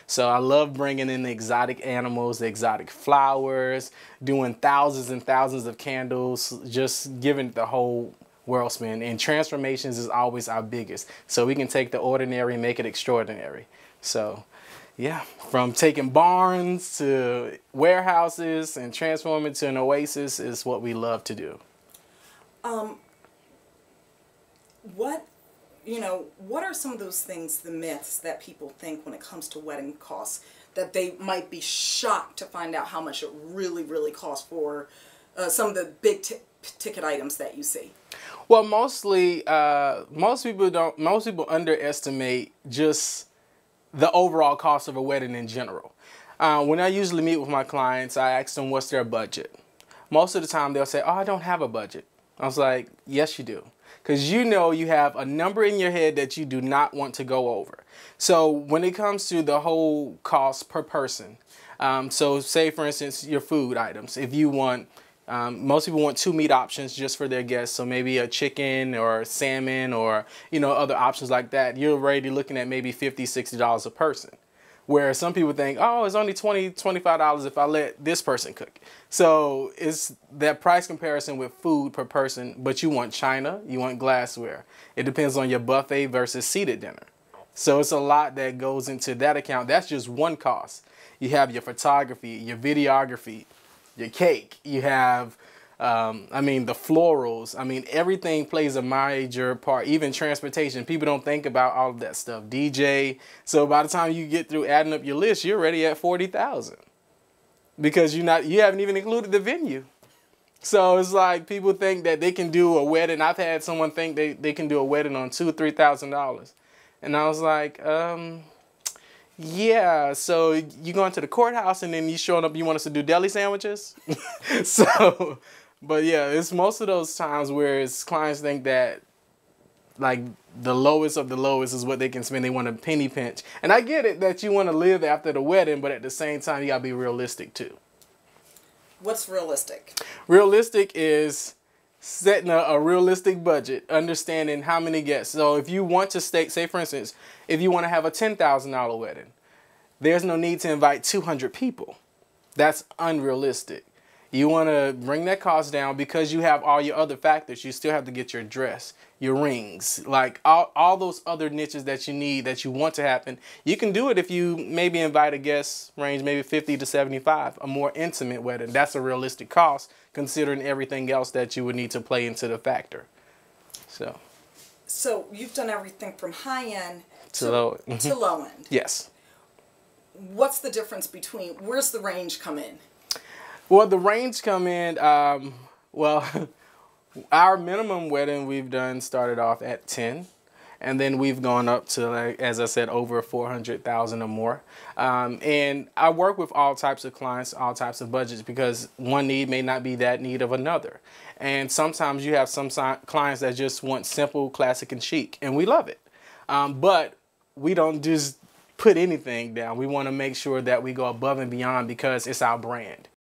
So I love bringing in the exotic animals, the exotic flowers, doing thousands and thousands of candles, just giving the whole world spin. And transformations is always our biggest. So we can take the ordinary and make it extraordinary. So yeah, from taking barns to warehouses and transforming to an oasis is what we love to do. What are some of those things, the myths that people think when it comes to wedding costs, that they might be shocked to find out how much it really, really costs for some of the big ticket items that you see? Well, mostly, most people underestimate just the overall cost of a wedding in general. When I usually meet with my clients, I ask them what's their budget. Most of the time they'll say, oh, I don't have a budget. I was like, yes, you do. Because you know you have a number in your head that you do not want to go over. So when it comes to the whole cost per person, so say for instance your food items, if you want, most people want 2 meat options just for their guests, so maybe a chicken or salmon or other options like that, you're already looking at maybe $50, $60 a person. Where some people think, oh, it's only $20, $25 if I let this person cook. So it's that price comparison with food per person, but you want china, you want glassware. It depends on your buffet versus seated dinner. So it's a lot that goes into that account. That's just one cost. You have your photography, your videography, your cake. You have, the florals. Everything plays a major part, even transportation. People don't think about all of that stuff. DJ. So by the time you get through adding up your list, you're already at $40,000 because you haven't even included the venue. So it's like people think that they can do a wedding. I've had someone think they can do a wedding on $2,000 or $3,000. And I was like, yeah, so you going to the courthouse and then you showing up, you want us to do deli sandwiches? So, but yeah, it's most of those times where it's clients think that like the lowest of the lowest is what they can spend. They want a penny pinch. And I get it that you want to live after the wedding, but at the same time, you got to be realistic too. What's realistic? Realistic is setting a realistic budget, understanding how many guests. So if you want to say for instance, if you want to have a $10,000 wedding, there's no need to invite 200 people. That's unrealistic. You want to bring that cost down because you have all your other factors. You still have to get your dress, your rings, like all those other niches that you need, that you want to happen. You can do it if you maybe invite a guest range, maybe 50 to 75, a more intimate wedding. That's a realistic cost considering everything else that you would need to play into the factor. So you've done everything from high end to low end. Yes. What's the difference between, where's the range come in? Well, the range come in, our minimum wedding we've done started off at 10, and then we've gone up to, like, as I said, over 400,000 or more. And I work with all types of clients, all types of budgets, because one need may not be that need of another. And sometimes you have some clients that just want simple, classic, and chic, and we love it. But we don't just put anything down. We want to make sure that we go above and beyond because it's our brand.